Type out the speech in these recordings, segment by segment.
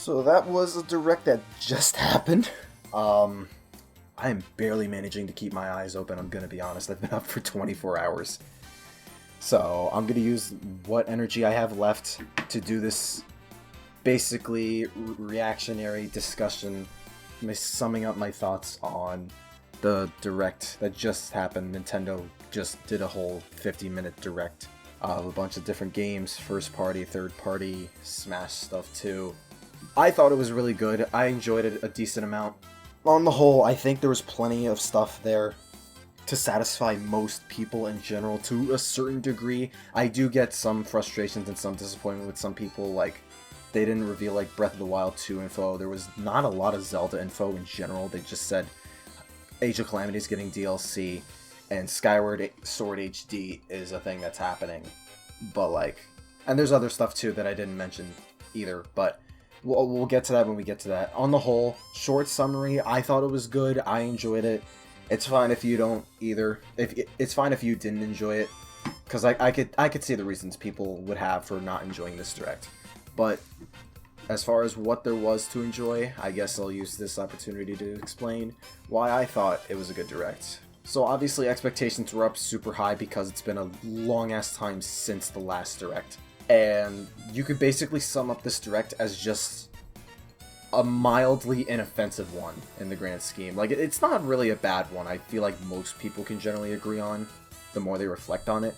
So that was a direct that just happened. I am barely managing to keep my eyes open, I'm gonna be honest. I've been up for 24 hours. So I'm gonna use what energy I have left to do this basically reactionary discussion, summing up my thoughts on the direct that just happened. Nintendo just did a whole 50-minute direct of a bunch of different games, first party, third party, Smash stuff too. I thought it was really good. I enjoyed it a decent amount. On the whole, I think there was plenty of stuff there to satisfy most people in general to a certain degree. I do get some frustrations and some disappointment with some people, like they didn't reveal like Breath of the Wild 2 info. There was not a lot of Zelda info in general. They just said Age of Calamity is getting DLC and Skyward Sword HD is a thing that's happening. But like, and there's other stuff too that I didn't mention either, but we'll get to that when we get to that. On the whole, short summary, I thought it was good. I enjoyed it. It's fine if you don't either. It's fine if you didn't enjoy it, because I could see the reasons people would have for not enjoying this direct. But as far as what there was to enjoy, I guess I'll use this opportunity to explain why I thought it was a good direct. So obviously expectations were up super high because it's been a long ass time since the last direct. And you could basically sum up this direct as just a mildly inoffensive one in the grand scheme. Like, it's not really a bad one. I feel like most people can generally agree on the more they reflect on it.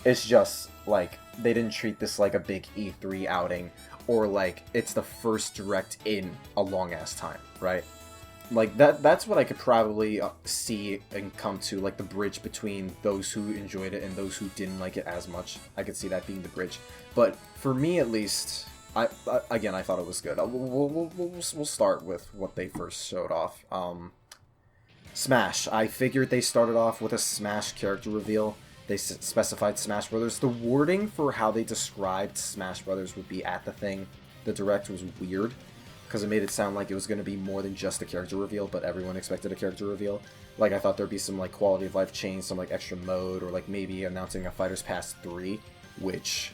It's just, like, they didn't treat this like a big E3 outing, or like it's the first direct in a long-ass time, right? Like, that's what I could probably see and come to, like, the bridge between those who enjoyed it and those who didn't like it as much. I could see that being the bridge. But for me, at least, I thought it was good. We'll start with what they first showed off. Smash. I figured they started off with a Smash character reveal. They specified Smash Brothers. The wording for how they described Smash Brothers would be at the thing. The direct was weird, because it made it sound like it was going to be more than just a character reveal, but everyone expected a character reveal. Like, I thought there'd be some, like, quality of life change, some, like, extra mode, or, like, maybe announcing a Fighters Pass 3, which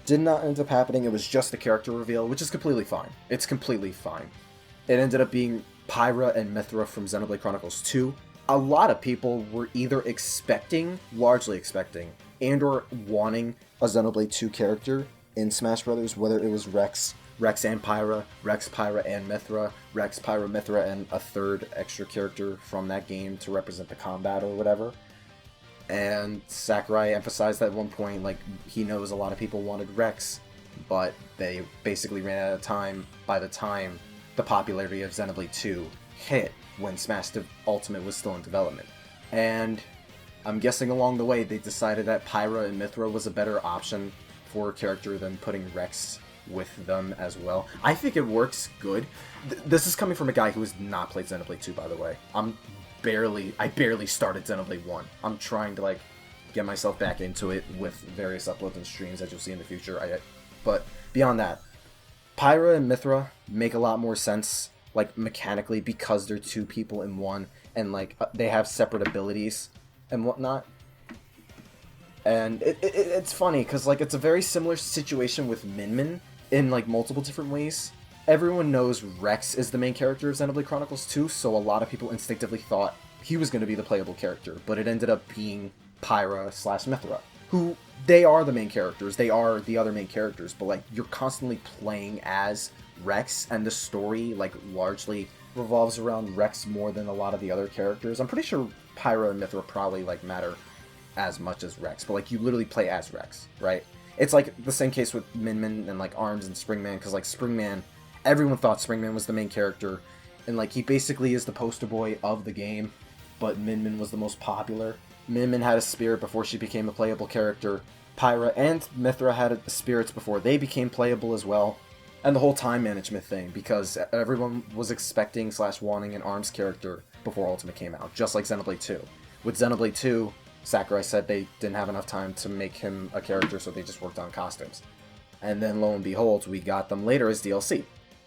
did not end up happening. It was just a character reveal, which is completely fine. It's completely fine. It ended up being Pyra and Mythra from Xenoblade Chronicles 2. A lot of people were either largely expecting, and or wanting a Xenoblade 2 character in Smash Brothers, whether it was Rex and Pyra, Rex, Pyra, and Mythra, Rex, Pyra, Mythra, and a third extra character from that game to represent the combat or whatever. And Sakurai emphasized that at one point, like, he knows a lot of people wanted Rex, but they basically ran out of time by the time the popularity of Xenoblade 2 hit, when Smash Ultimate was still in development. And I'm guessing along the way they decided that Pyra and Mythra was a better option for a character than putting Rex with them as well. I think it works good. This is coming from a guy who has not played Xenoblade 2, by the way. I barely started Xenoblade 1. I'm trying to, like, get myself back into it with various uploads and streams, as you'll see in the future. But beyond that, Pyra and Mythra make a lot more sense, like, mechanically, because they're two people in one, and, like, they have separate abilities and whatnot. And it's funny, because, like, it's a very similar situation with Min Min in, like, multiple different ways. Everyone knows Rex is the main character of Xenoblade Chronicles 2, so a lot of people instinctively thought he was going to be the playable character, but it ended up being Pyra/Mythra, who, they are the main characters, they are the other main characters, but, like, you're constantly playing as Rex, and the story, like, largely revolves around Rex more than a lot of the other characters. I'm pretty sure Pyra and Mythra probably, like, matter as much as Rex, but, like, you literally play as Rex, right? It's like the same case with Min Min and, like, ARMS and Springman, because, like, Springman, everyone thought Springman was the main character, and, like, he basically is the poster boy of the game, but Min Min was the most popular. Min Min had a spirit before she became a playable character. Pyra and Mythra had spirits before they became playable as well. And the whole time management thing, because everyone was expecting/wanting an ARMS character before Ultimate came out, just like Xenoblade 2. With Xenoblade 2, Sakurai said they didn't have enough time to make him a character, so they just worked on costumes. And then, lo and behold, we got them later as DLC.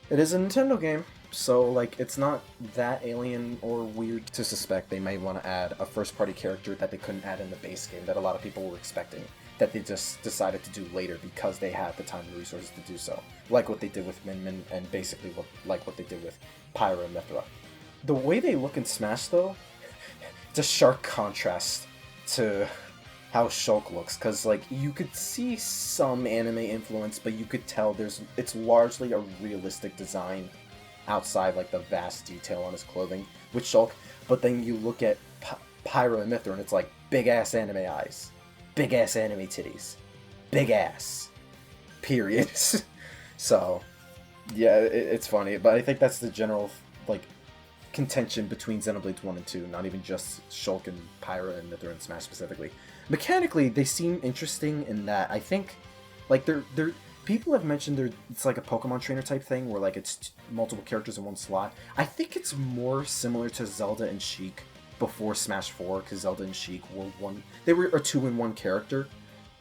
It is a Nintendo game, so, like, it's not that alien or weird to suspect they might want to add a first-party character that they couldn't add in the base game that a lot of people were expecting. that they just decided to do later because they had the time and resources to do so. Like what they did with Min Min, and basically what they did with Pyra and Mythra. The way they look in Smash, though, it's a sharp contrast to how Shulk looks, because like you could see some anime influence, but you could tell it's largely a realistic design outside like the vast detail on his clothing with Shulk. But then you look at Pyra and Mythra, and it's like big ass anime eyes, big ass anime titties, big ass, period. So yeah, it's funny, but I think that's the general like contention between Xenoblade 1 and 2, not even just Shulk and Pyra and Mythra and Smash specifically. Mechanically, they seem interesting in that I think, like, they're people have mentioned it's like a Pokemon trainer type thing where like it's multiple characters in one slot. I think it's more similar to Zelda and Sheik before Smash 4, because Zelda and Sheik were a 2-in-1 character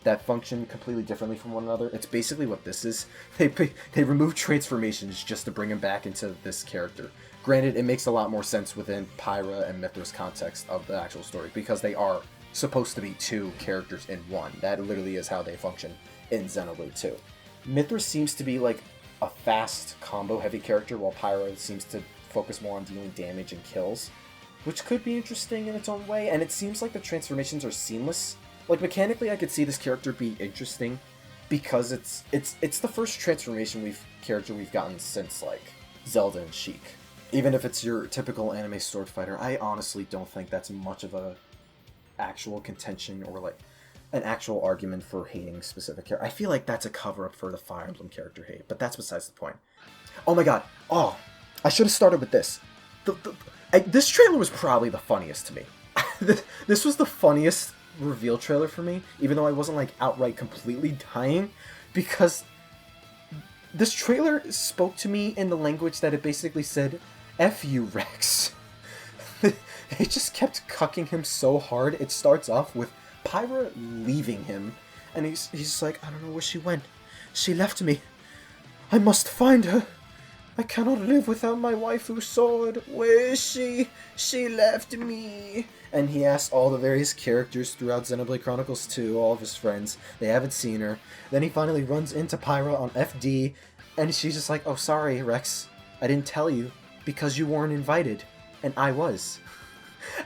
that function completely differently from one another. It's basically what this is. They remove transformations just to bring him back into this character. Granted, it makes a lot more sense within Pyra and Mythra's context of the actual story, because they are supposed to be two characters in one. That literally is how they function in Xenoblade 2. Mythra seems to be like a fast combo heavy character, while Pyra seems to focus more on dealing damage and kills, which could be interesting in its own way, and it seems like the transformations are seamless. Like, mechanically, I could see this character be interesting because it's the first transformation character we've gotten since like Zelda and Sheik. Even if it's your typical anime sword fighter, I honestly don't think that's much of a actual contention or like an actual argument for hating specific character. I feel like that's a cover-up for the Fire Emblem character hate, but that's besides the point. Oh my god. Oh, I should have started with this. This trailer was probably the funniest to me. This was the funniest reveal trailer for me, even though I wasn't like outright completely dying, because this trailer spoke to me in the language that it basically said, F you, Rex. They just kept cucking him so hard. It starts off with Pyra leaving him, and he's like, I don't know where she went. She left me. I must find her. I cannot live without my waifu sword. Where is she? She left me. And he asks all the various characters throughout Xenoblade Chronicles 2, all of his friends. They haven't seen her. Then he finally runs into Pyra on FD, and she's just like, oh, sorry, Rex. I didn't tell you, because you weren't invited. And I was.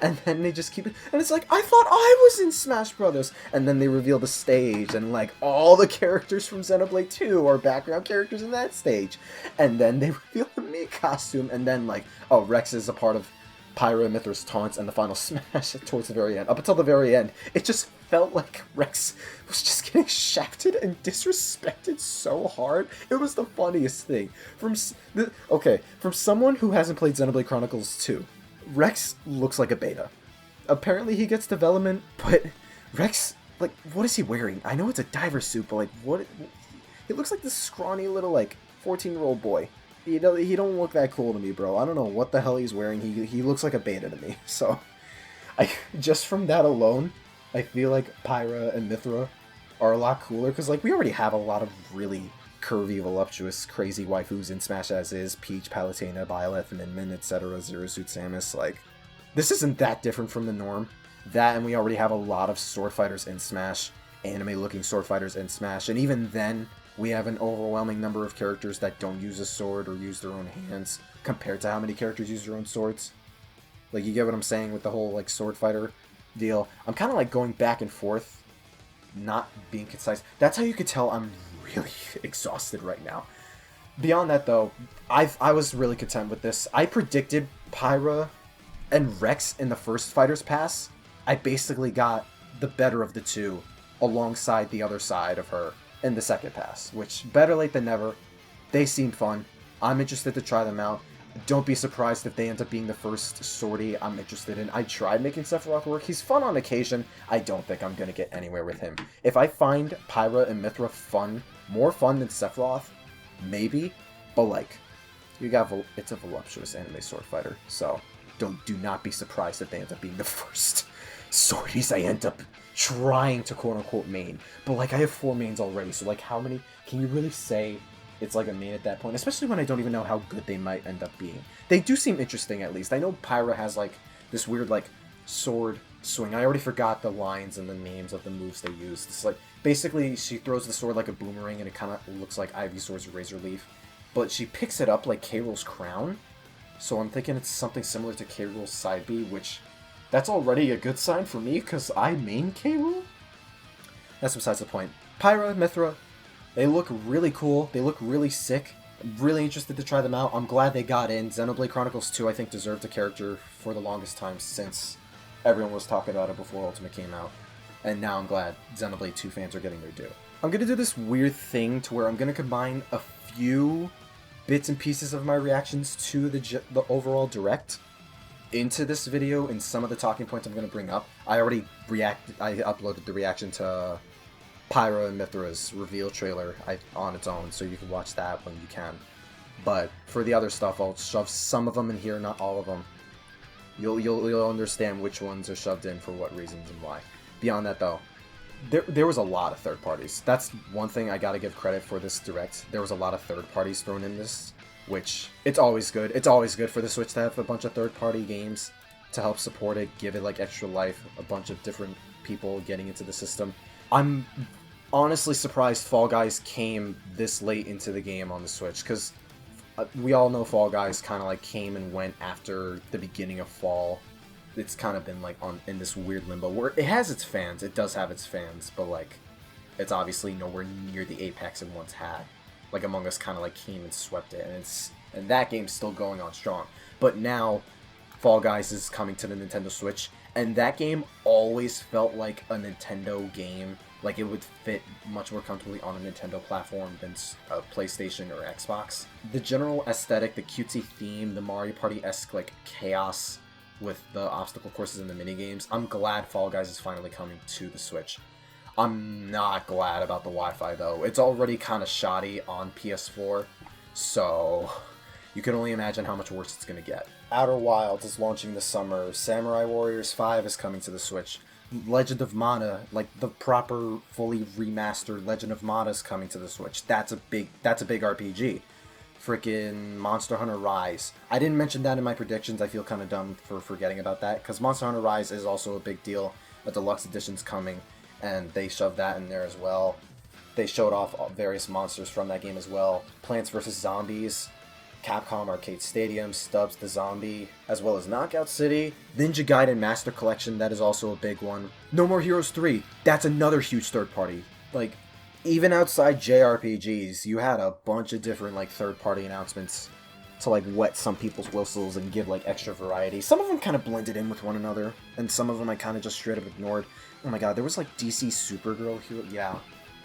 And then they just keep it, and it's like, I thought I was in Smash Brothers. And then they reveal the stage, and like all the characters from Xenoblade 2 are background characters in that stage. And then they reveal the Mii costume, and then like, oh, Rex is a part of Pyra and Mythra's taunts and the final smash towards the very end. Up until the very end, it just felt like Rex was just getting shafted and disrespected so hard. It was the funniest thing. From someone who hasn't played Xenoblade Chronicles 2, Rex looks like a beta. Apparently he gets development, but Rex, like, what is he wearing? I know it's a diver suit, but like, what? He looks like this scrawny little, like, 14-year-old boy. He don't look that cool to me, bro. I don't know what the hell he's wearing. He looks like a beta to me. So, just from that alone, I feel like Pyra and Mythra are a lot cooler, because like we already have a lot of really curvy, voluptuous, crazy waifus in Smash as is. Peach, Palutena, Byleth, Min Min, etc. Zero Suit Samus. Like, this isn't that different from the norm. That, and we already have a lot of sword fighters in Smash, anime-looking sword fighters in Smash, and even then, we have an overwhelming number of characters that don't use a sword or use their own hands compared to how many characters use their own swords. Like, you get what I'm saying with the whole, like, sword fighter deal. I'm kind of, like, going back and forth, not being concise. That's how you could tell I'm really exhausted right now. Beyond that, though, I was really content with this. I predicted Pyra and Rex in the first Fighter's Pass. I basically got the better of the two alongside the other side of her in the second pass, which, better late than never. They seem fun. I'm interested to try them out. Don't be surprised if they end up being the first sortie I'm interested in. I tried making Sephiroth work. He's fun on occasion. I don't think I'm going to get anywhere with him. If I find Pyra and Mythra fun, more fun than Sephiroth, maybe, but like, it's a voluptuous anime sword fighter, so do not be surprised if they end up being the first sorties I end up trying to quote-unquote main. But like, I have 4 mains already, so like, how many can you really say it's like a main at that point? Especially when I don't even know how good they might end up being. They do seem interesting, at least. I know Pyra has like this weird like sword swing. I already forgot the lines and the names of the moves they use. It's like Basically, she throws the sword like a boomerang, and it kind of looks like Ivysaur's Razor Leaf. But she picks it up like K. Rool's crown. So I'm thinking it's something similar to K. Rool's side B, which... that's already a good sign for me, because I main K. Rool. That's besides the point. Pyra, Mythra, they look really cool. They look really sick. I'm really interested to try them out. I'm glad they got in. Xenoblade Chronicles 2, I think, deserved a character for the longest time since everyone was talking about it before Ultimate came out. And now I'm glad Xenoblade 2 fans are getting their due. I'm going to do this weird thing to where I'm going to combine a few bits and pieces of my reactions to the overall Direct into this video, and some of the talking points I'm going to bring up. I uploaded the reaction to Pyra and Mythra's reveal trailer on its own, so you can watch that when you can. But for the other stuff, I'll shove some of them in here, not all of them. You'll understand which ones are shoved in for what reasons and why. Beyond that, though, there was a lot of third parties. That's one thing I gotta give credit for this Direct. There was a lot of third parties thrown in this, which, it's always good. It's always good for the Switch to have a bunch of third-party games to help support it, give it, like, extra life, a bunch of different people getting into the system. I'm honestly surprised Fall Guys came this late into the game on the Switch, because we all know Fall Guys kind of, like, came and went after the beginning of fall. It's kind of been, like, in this weird limbo, where it has its fans, it does have its fans, but, like, it's obviously nowhere near the apex it once had. Like, Among Us kind of, like, came and swept it, and that game's still going on strong. But now, Fall Guys is coming to the Nintendo Switch, and that game always felt like a Nintendo game. Like, it would fit much more comfortably on a Nintendo platform than a PlayStation or Xbox. The general aesthetic, the cutesy theme, the Mario Party-esque, like, chaos with the obstacle courses and the minigames, I'm glad Fall Guys is finally coming to the Switch. I'm not glad about the Wi-Fi, though. It's already kind of shoddy on PS4, so you can only imagine how much worse it's going to get. Outer Wilds is launching this summer. Samurai Warriors 5 is coming to the Switch. Legend of Mana, like the proper, fully remastered Legend of Mana is coming to the Switch. That's a big RPG. Frickin' Monster Hunter Rise. I didn't mention that in my predictions. I feel kind of dumb for forgetting about that, because Monster Hunter Rise is also a big deal. A deluxe edition's coming, and they shoved that in there as well. They showed off various monsters from that game as well. Plants vs. Zombies, Capcom Arcade Stadium, Stubbs the Zombie, as well as Knockout City, Ninja Gaiden Master Collection, that is also a big one. No More Heroes 3, that's another huge third party. Like, even outside JRPGs, you had a bunch of different, like, third party announcements to, like, wet some people's whistles and give, like, extra variety. Some of them kind of blended in with one another, and some of them I kind of just straight up ignored. Oh my god, there was, like, DC Supergirl here. Yeah,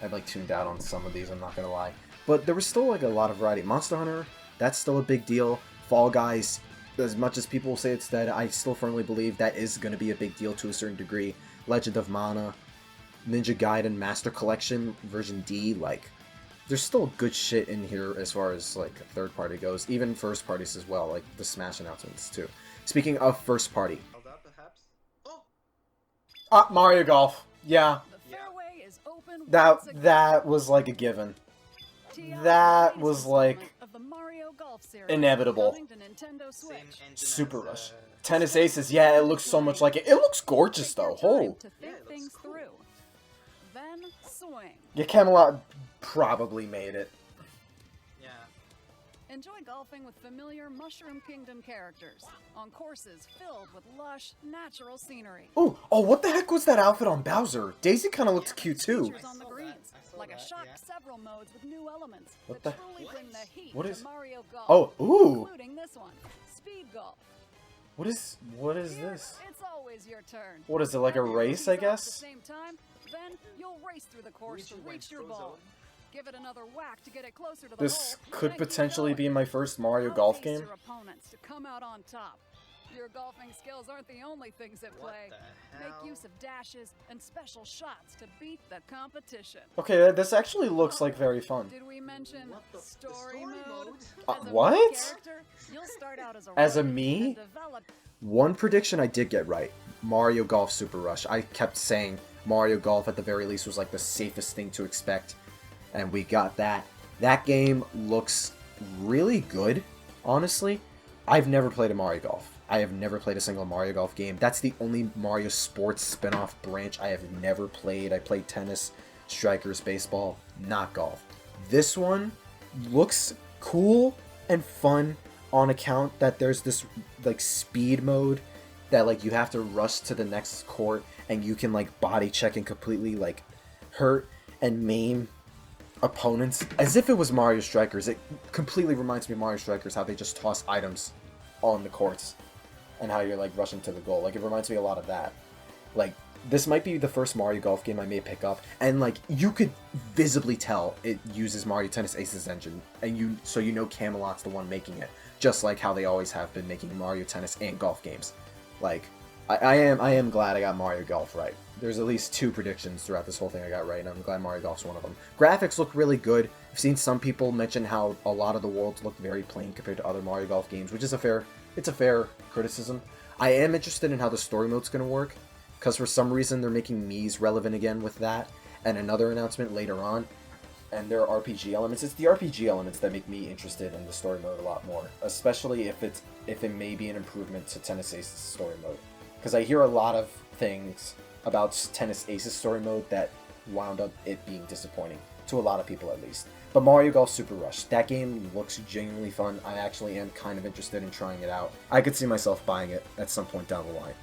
I've, like, tuned out on some of these, I'm not gonna lie. But there was still, like, a lot of variety. Monster Hunter, that's still a big deal. Fall Guys, as much as people say it's dead, I still firmly believe that is going to be a big deal to a certain degree. Legend of Mana, Ninja Gaiden Master Collection, version D, like, there's still good shit in here as far as, like, third party goes. Even first parties as well, like the Smash announcements, too. Speaking of first party. Mario Golf. Yeah. That was, like, a given. That was, like, inevitable. Super Rush. Tennis Aces, yeah, it looks so much like it. It looks gorgeous, though. Hold. Yeah, Camelot probably made it. Yeah. Enjoy golfing with familiar Mushroom Kingdom characters on courses filled with lush, natural scenery. Ooh, oh, what the heck was that outfit on Bowser? Daisy kind of looked cute, too. On the greens, like a shot several modes with new elements what that the? truly bring the heat What is? to Mario Golf, oh, ooh. including this one, Speed Golf. What is Here, this? It's always your turn. What is it, like a race, I At the guess? same time, then you'll race through the course to reach your ball. Give it another whack to get it closer to the This hole, could and keep potentially going. be my first Mario Golf Outpace game. your opponents to come out on top. Your golfing skills aren't the only things at play. Make use of dashes and special shots to beat the competition. Okay, this actually looks like very fun. Did we mention story mode? As a what? main character, you'll start out As a rodent me? and develop. One prediction I did get right. Mario Golf Super Rush. I kept saying Mario Golf at the very least was like the safest thing to expect. And we got that. That game looks really good, honestly. I've never played a Mario Golf. I have never played a single Mario Golf game. That's the only Mario Sports spin-off branch I have never played. I played tennis. Strikers baseball, not golf. This one looks cool and fun on account that there's this like speed mode that like you have to rush to the next court and you can like body check and completely like hurt and maim opponents as if it was Mario Strikers. It completely reminds me of Mario Strikers, how they just toss items on the courts and how you're like rushing to the goal. Like it reminds me a lot of that. Like this might be the first Mario Golf game I may pick up, and like you could visibly tell it uses Mario Tennis Aces engine, and so you know Camelot's the one making it, just like how they always have been making Mario Tennis and golf games. Like I am glad I got Mario Golf right. There's at least 2 predictions throughout this whole thing I got right, and I'm glad Mario Golf's one of them. Graphics look really good. I've seen some people mention how a lot of the worlds look very plain compared to other Mario Golf games, which is a fair criticism. I am interested in how the story mode's going to work, because for some reason they're making Mii's relevant again with that, and another announcement later on, and there are RPG elements. It's the RPG elements that make me interested in the story mode a lot more, especially if it may be an improvement to Tennis Aces story mode. Because I hear a lot of things about Tennis Aces story mode that wound up it being disappointing, to a lot of people at least. But Mario Golf Super Rush, that game looks genuinely fun. I actually am kind of interested in trying it out. I could see myself buying it at some point down the line.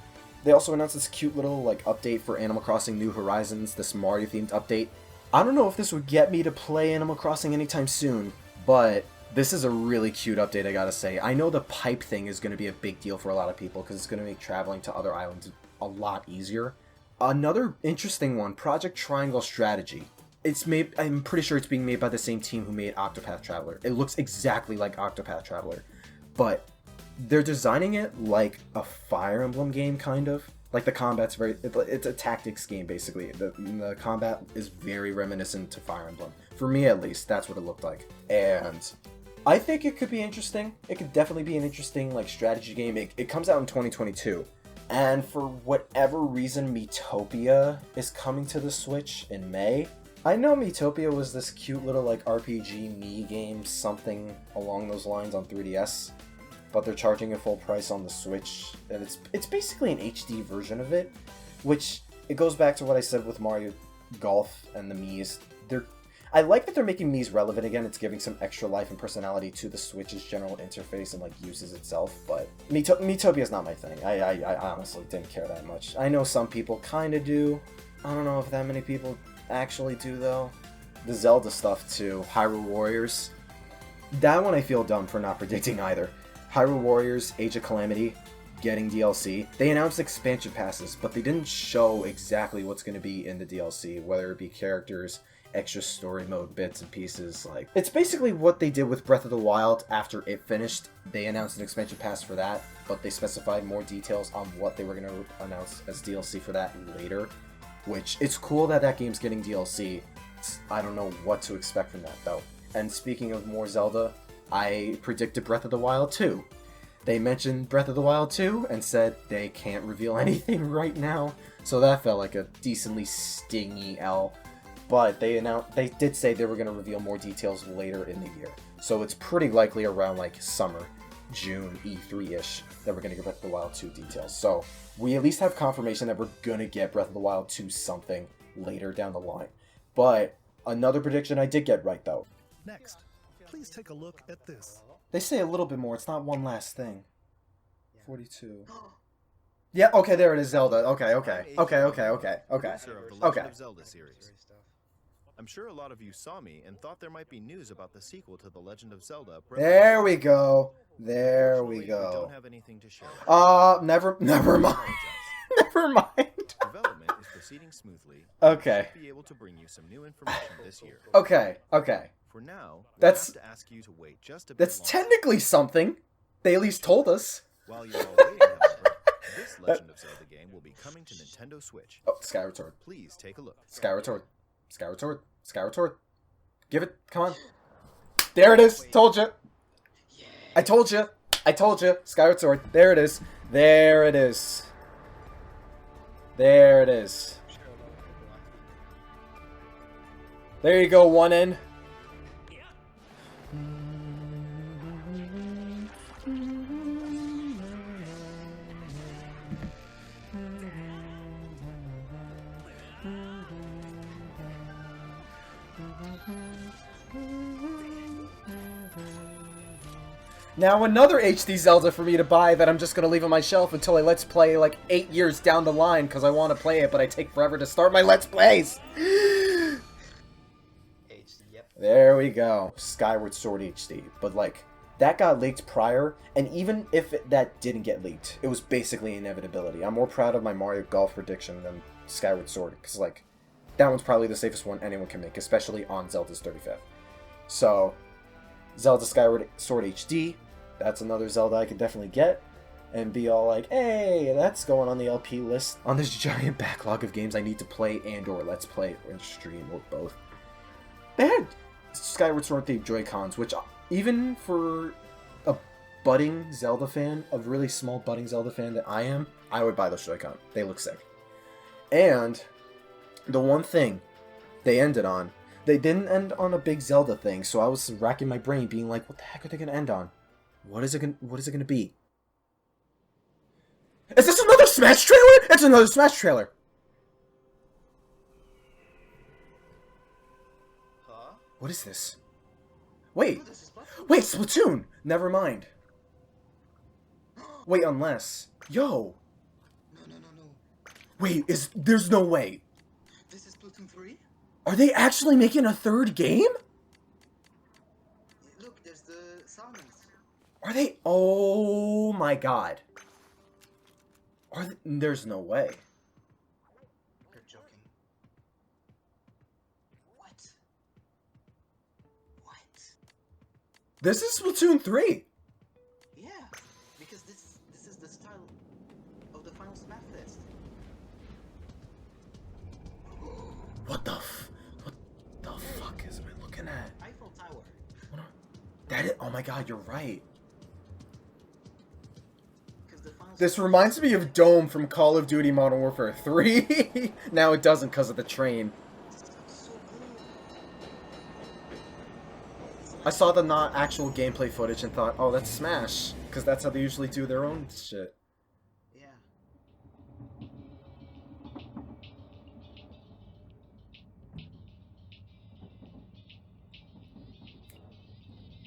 They also announced this cute little like update for Animal Crossing New Horizons, this Mario themed update. I don't know if this would get me to play Animal Crossing anytime soon, but this is a really cute update, I gotta say. I know the pipe thing is going to be a big deal for a lot of people because it's going to make traveling to other islands a lot easier. Another interesting one, Project Triangle Strategy. It's made, I'm pretty sure it's being made by the same team who made Octopath Traveler. It looks exactly like Octopath Traveler, but they're designing it like a Fire Emblem game, kind of. Like the combat's it's a tactics game, basically. The combat is very reminiscent to Fire Emblem. For me, at least, that's what it looked like. And I think it could be interesting. It could definitely be an interesting like strategy game. It comes out in 2022. And for whatever reason, Metopia is coming to the Switch in May. I know Metopia was this cute little like RPG Mii game, something along those lines on 3DS, but they're charging a full price on the Switch, and it's basically an HD version of it, which it goes back to what I said with Mario Golf and the Mii's. I like that they're making Mii's relevant again. It's giving some extra life and personality to the Switch's general interface and like uses itself, but Metopia is not my thing. I honestly didn't care that much. I know some people kind of do. I don't know if that many people actually do though. The Zelda stuff too, Hyrule Warriors. That one I feel dumb for not predicting either. Hyrule Warriors, Age of Calamity, getting DLC. They announced expansion passes, but they didn't show exactly what's going to be in the DLC, whether it be characters, extra story mode bits and pieces. Like, it's basically what they did with Breath of the Wild after it finished. They announced an expansion pass for that, but they specified more details on what they were going to announce as DLC for that later, which it's cool that that game's getting DLC. I don't know what to expect from that though. And speaking of more Zelda, I predicted Breath of the Wild 2. They mentioned Breath of the Wild 2 and said they can't reveal anything right now, so that felt like a decently stingy L. But they did say they were going to reveal more details later in the year. So it's pretty likely around like summer, June, E3-ish, that we're going to get Breath of the Wild 2 details. So we at least have confirmation that we're going to get Breath of the Wild 2 something later down the line. But another prediction I did get right though. Next, please take a look at this. They say a little bit more. It's not one last thing. 42. Yeah, okay, there it is, Zelda. Okay. Zelda series. I'm sure a lot of you saw me and thought there might be news about the sequel to The Legend of Zelda. There we go. There we We go. don't have anything to share. Never mind. Never mind. Development is proceeding smoothly. Okay. Should be able to bring you some new information this year. Okay. For now, That's- have to ask you to wait just a bit That's longer. technically something. They at least told us. While you're all waiting, however, this Legend of Zelda game will be coming to Nintendo Switch. Oh, Skyward Sword. Please take a look. Skyward Sword. Skyward Sword. Skyward Sword. Give it. Come on. There it is. Told you. I told you. I told you. Skyward Sword. There it is. There it is. There it is. There you go, one in. Now another HD Zelda for me to buy that I'm just gonna leave on my shelf until I Let's Play like 8 years down the line because I want to play it, but I take forever to start my Let's Plays. HD, yep. There we go. Skyward Sword HD. But like, that got leaked prior, and even if that didn't get leaked, it was basically inevitability. I'm more proud of my Mario Golf prediction than Skyward Sword, because like, that one's probably the safest one anyone can make, especially on Zelda's 35th. So, Zelda Skyward Sword HD, that's another Zelda I could definitely get, and be all like, hey, that's going on the LP list on this giant backlog of games I need to play and or Let's Play or stream or both. They had Skyward Sword themed Joy-Cons, which even for a budding Zelda fan, a really small budding Zelda fan that I am, I would buy those Joy-Con. They look sick. And the one thing they ended on, they didn't end on a big Zelda thing, so I was racking my brain being like, what the heck are they going to end on? What is it going to be? Is this another Smash trailer? It's another Smash trailer. Huh? What is this? Wait. Oh, this is Splatoon. Wait, Splatoon! Never mind. Wait, unless... Yo! No. Wait, there's no way. This is Splatoon 3? Are they actually making a third game? Look, there's the summons. Are they... Oh my god. There's no way. You're joking. What? This is Splatoon 3! Yeah, because this is the style of the final Smash Fest. What the fuck is I looking at? Eiffel Tower. That is... Oh my god, you're right. Because the final This reminds me of Dome from Call of Duty Modern Warfare 3. Now it doesn't because of the train. so cool. I saw the not actual gameplay footage and thought, oh, that's Smash. Because that's how they usually do their own shit. Yeah.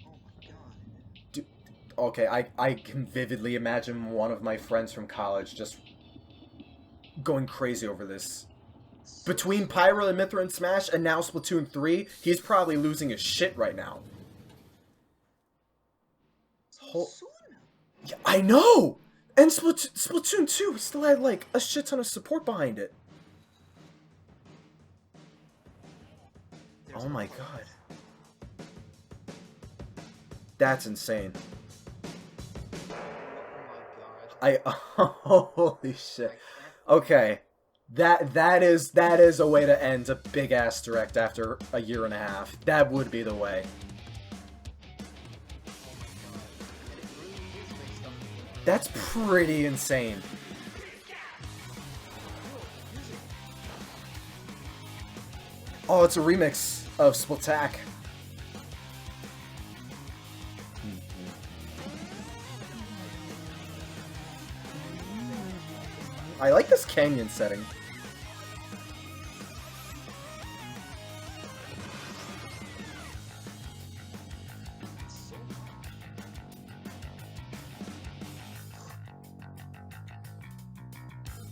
Oh my god. Okay, I can vividly imagine one of my friends from college just going crazy over this. Between Pyro and Mithra and Smash and now Splatoon 3, he's probably losing his shit right now. Soon? Yeah, I know! And Splatoon 2 still had, like, a shit ton of support behind it. Oh my god. That's insane. Oh my god. Holy shit. Okay. That is a way to end a big ass direct after a year and a half. That would be the way. That's pretty insane. Oh, it's a remix of Splattack. I like this canyon setting.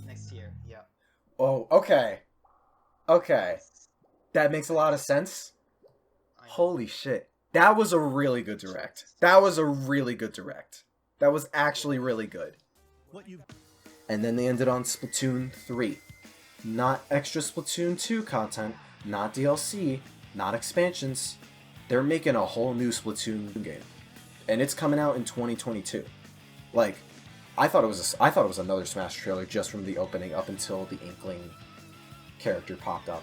Next year, yeah. Oh, okay. Okay. That makes a lot of sense. Holy shit. That was a really good direct. That was a really good direct. That was actually really good. What you And then they ended on Splatoon 3. Not extra Splatoon 2 content, not DLC, not expansions. They're making a whole new Splatoon game. And it's coming out in 2022. Like, I thought it was another Smash trailer just from the opening up until the Inkling character popped up.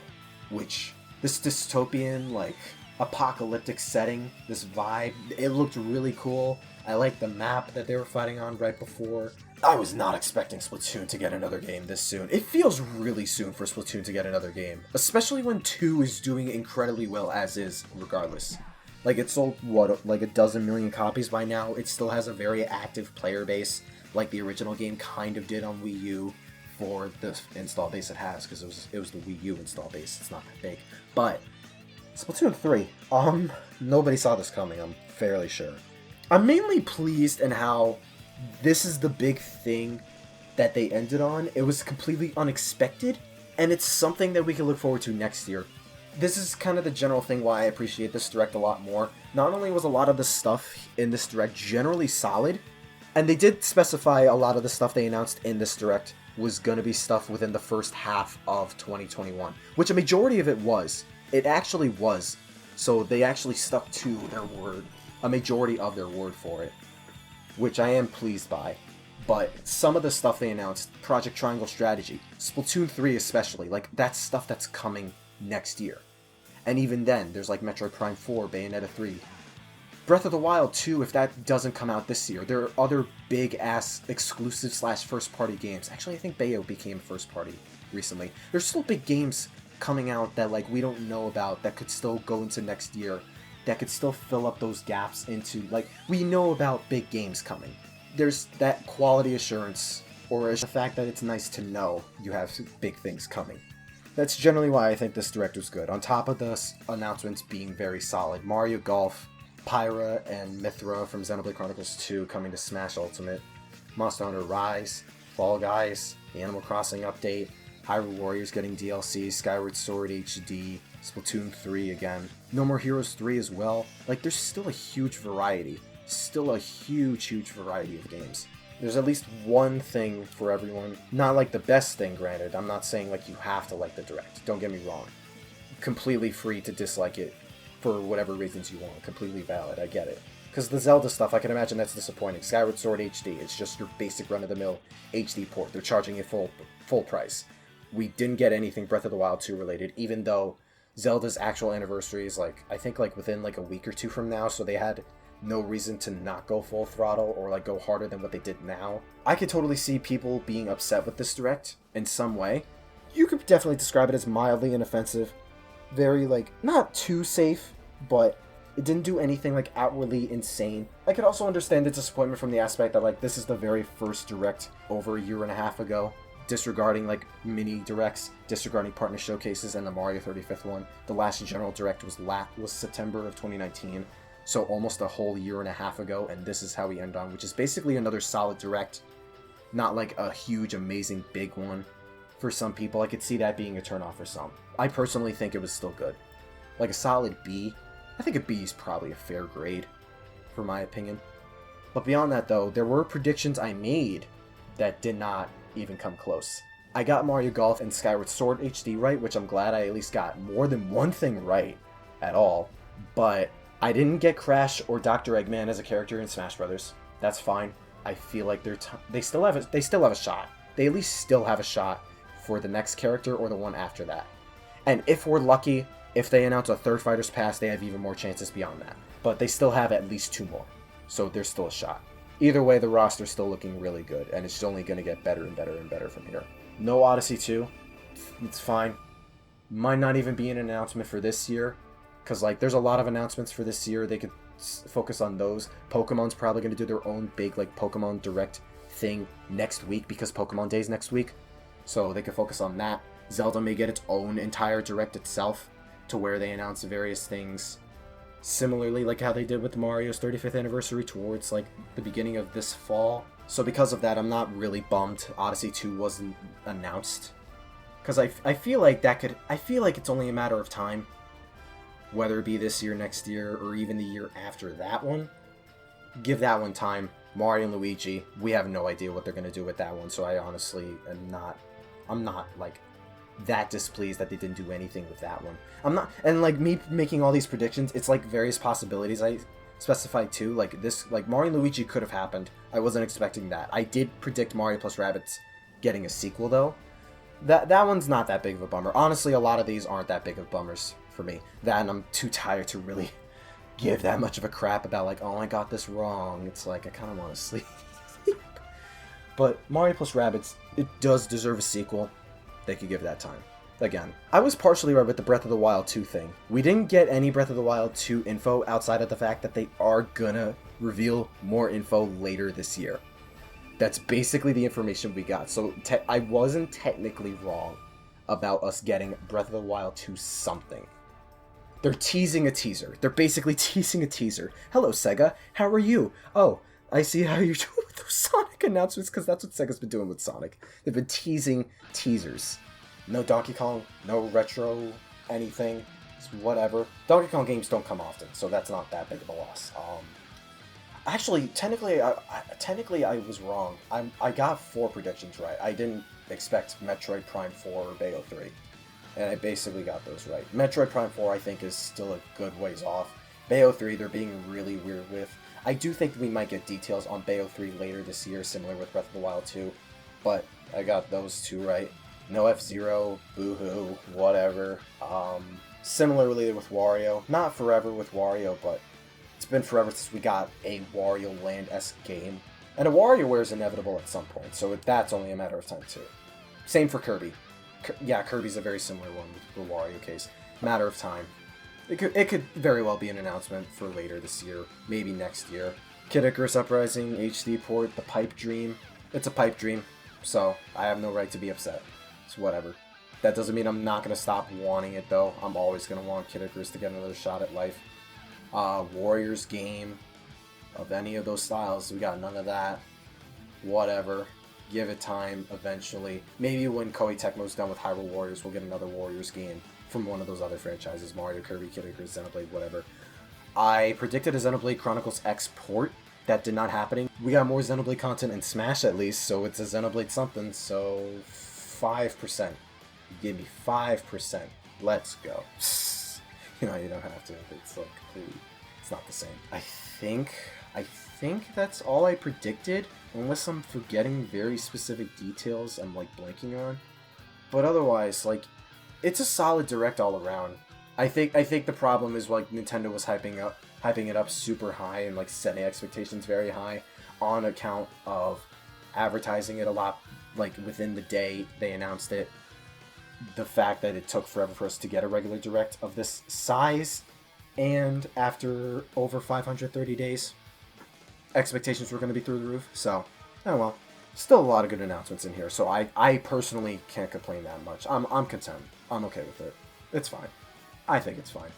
Which, this dystopian, like, apocalyptic setting, this vibe, it looked really cool. I liked the map that they were fighting on right before. I was not expecting Splatoon to get another game this soon. It feels really soon for Splatoon to get another game. Especially when 2 is doing incredibly well as is, regardless. Like, it sold, what, like a dozen million copies by now? It still has a very active player base, like the original game kind of did on Wii U for the install base it has, because it was the Wii U install base. It's not that big. But, Splatoon 3, nobody saw this coming, I'm fairly sure. I'm mainly pleased in how this is the big thing that they ended on. It was completely unexpected, and it's something that we can look forward to next year. This is kind of the general thing why I appreciate this Direct a lot more. Not only was a lot of the stuff in this Direct generally solid, and they did specify a lot of the stuff they announced in this Direct was going to be stuff within the first half of 2021, which a majority of it was. It actually was. So they actually stuck to their word, a majority of their word for it, which I am pleased by. But some of the stuff they announced, Project Triangle Strategy, Splatoon 3 especially, like, that's stuff that's coming next year. And even then, there's like Metroid Prime 4, Bayonetta 3. Breath of the Wild 2, if that doesn't come out this year, there are other big-ass exclusive / first-party games. Actually, I think Bayo became first-party recently. There's still big games coming out that, like, we don't know about that could still go into next year, that could still fill up those gaps into, like, we know about big games coming. There's that quality assurance, or the fact that it's nice to know you have big things coming. That's generally why I think this Direct was good. On top of the announcements being very solid, Mario Golf, Pyra and Mythra from Xenoblade Chronicles 2 coming to Smash Ultimate, Monster Hunter Rise, Fall Guys, the Animal Crossing update, Hyrule Warriors getting DLC, Skyward Sword HD, Splatoon 3 again, No More Heroes 3 as well. Like, there's still a huge variety. Still a huge variety of games. There's at least one thing for everyone. Not like the best thing, granted. I'm not saying like you have to like the Direct. Don't get me wrong. Completely free to dislike it for whatever reasons you want. Completely valid. I get it. Because the Zelda stuff, I can imagine that's disappointing. Skyward Sword HD, it's just your basic run-of-the-mill HD port. They're charging it full price. We didn't get anything Breath of the Wild 2 related, even though Zelda's actual anniversary is like, I think like within like a week or two from now, so they had no reason to not go full throttle or like go harder than what they did now. I could totally see people being upset with this Direct in some way. You could definitely describe it as mildly inoffensive. Very like, not too safe, but it didn't do anything like outwardly insane. I could also understand the disappointment from the aspect that like this is the very first Direct over a year and a half ago. Disregarding like mini Directs, disregarding partner showcases and the Mario 35th one. The last general Direct was September of 2019. So almost a whole year and a half ago, and this is how we end on, which is basically another solid Direct. Not like a huge, amazing, big one. For some people, I could see that being a turnoff for some. I personally think it was still good. Like a solid B. I think a B is probably a fair grade, for my opinion. But beyond that though, there were predictions I made that did not even come close. I got Mario Golf and Skyward Sword HD right, which I'm glad I at least got more than one thing right at all. But I didn't get Crash or Dr. Eggman as a character in Smash Brothers. That's fine. I feel like they still have a shot. They at least still have a shot for the next character or the one after that. And if we're lucky, if they announce a third Fighter's Pass, they have even more chances beyond that. But they still have at least 2 more. So there's still a shot. Either way, the roster's still looking really good, and it's only going to get better and better and better from here. No Odyssey 2. It's fine. Might not even be an announcement for this year. Because, like, there's a lot of announcements for this year. They could focus on those. Pokemon's probably going to do their own big, like, Pokemon Direct thing next week because Pokemon Day's next week. So they could focus on that. Zelda may get its own entire Direct itself to where they announce various things. Similarly, like how they did with Mario's 35th anniversary towards, like, the beginning of this fall. So because of that, I'm not really bummed Odyssey 2 wasn't announced. Because I feel like I feel like it's only a matter of time. Whether it be this year, next year, or even the year after that one. Give that one time. Mario and Luigi, we have no idea what they're going to do with that one, so I honestly I'm not, like, that displeased that they didn't do anything with that one. I'm not, and, like, me making all these predictions, it's, like, various possibilities I specified, too. Like, this, like, Mario and Luigi could have happened. I wasn't expecting that. I did predict Mario plus Rabbids getting a sequel, though. That one's not that big of a bummer. Honestly, a lot of these aren't that big of bummers for me. That, and I'm too tired to really give that much of a crap about, like, oh, I got this wrong. It's like, I kind of want to sleep. But Mario plus Rabbids, it does deserve a sequel. They could give that time. Again, I was partially right with the Breath of the Wild 2 thing. We didn't get any Breath of the Wild 2 info outside of the fact that they are gonna reveal more info later this year. That's basically the information we got. So I wasn't technically wrong about us getting Breath of the Wild 2 something. They're teasing a teaser. They're basically teasing a teaser. Hello, Sega. How are you? Oh, I see how you're doing with those Sonic announcements, because that's what Sega's been doing with Sonic. They've been teasing teasers. No Donkey Kong, no retro anything, it's whatever. Donkey Kong games don't come often, so that's not that big of a loss. Actually, technically I was wrong. I got 4 predictions right. I didn't expect Metroid Prime 4 or Bayo 3. And I basically got those right. Metroid Prime 4, I think, is still a good ways off. Bayo 3, they're being really weird with. I do think we might get details on Bayo 3 later this year, similar with Breath of the Wild 2. But I got those 2 right. No F-Zero, boo-hoo, whatever. Similarly with Wario. Not forever with Wario, but it's been forever since we got a Wario Land-esque game. And a WarioWare is inevitable at some point, so that's only a matter of time, too. Same for Kirby. Yeah, Kirby's a very similar one with the Wario case. Matter of time. It could very well be an announcement for later this year, maybe next year. Kid Icarus Uprising, HD port, the pipe dream. It's a pipe dream, so I have no right to be upset. It's whatever. That doesn't mean I'm not going to stop wanting it, though. I'm always going to want Kid Icarus to get another shot at life. Warriors game of any of those styles, we got none of that. Whatever. Give it time, eventually. Maybe when Koei Tecmo's done with Hyrule Warriors, we'll get another Warriors game from one of those other franchises. Mario, Kirby, Kid Icarus, Xenoblade, whatever. I predicted a Xenoblade Chronicles X port. That did not happen. We got more Xenoblade content in Smash at least, so it's a Xenoblade something, so 5%. Give me 5%. Let's go. You know, you don't have to. It's like completely, it's not the same. I think that's all I predicted, unless I'm forgetting very specific details I'm like blanking on. But otherwise, like, it's a solid Direct all around. I think the problem is like Nintendo was hyping it up super high and like setting expectations very high on account of advertising it a lot. Like within the day they announced it, the fact that it took forever for us to get a regular Direct of this size, and after over 530 days, expectations were going to be through the roof. So, oh well. Still a lot of good announcements in here, so I personally can't complain that much. I'm content. I'm okay with it. It's fine. I think it's fine.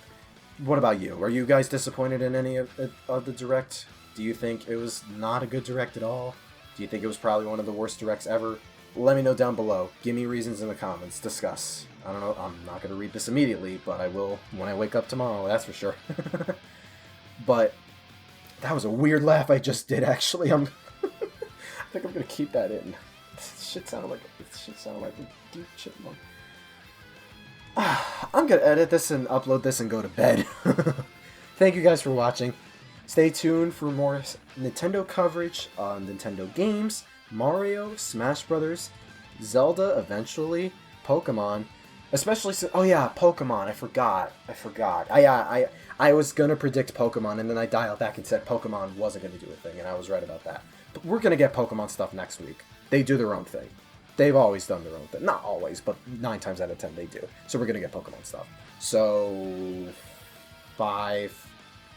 What about you? Are you guys disappointed in any of the Direct? Do you think it was not a good Direct at all? Do you think it was probably one of the worst Directs ever? Let me know down below. Give me reasons in the comments. Discuss. I don't know. I'm not going to read this immediately, but I will when I wake up tomorrow. That's for sure. But that was a weird laugh I just did, actually. I think I'm going to keep that in. This shit sounded like a deep chipmunk. I'm going to edit this and upload this and go to bed. Thank you guys for watching. Stay tuned for more Nintendo coverage on Nintendo games, Mario, Smash Brothers, Zelda eventually, Pokemon, especially oh yeah, Pokemon. I forgot. I was gonna predict Pokemon, and then I dialed back and said Pokemon wasn't gonna do a thing, and I was right about that. But we're gonna get Pokemon stuff next week. They do their own thing. They've always done their own thing. Not always, but 9 times out of 10 they do. So we're gonna get Pokemon stuff. So 5.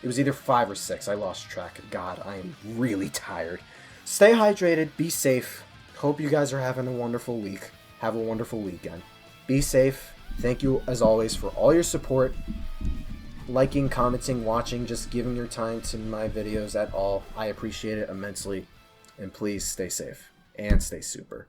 It was either 5 or 6. I lost track. God, I am really tired. Stay hydrated. Be safe. Hope you guys are having a wonderful week. Have a wonderful weekend. Be safe. Thank you, as always, for all your support. Liking, commenting, watching, just giving your time to my videos at all. I appreciate it immensely. And please stay safe. And stay super.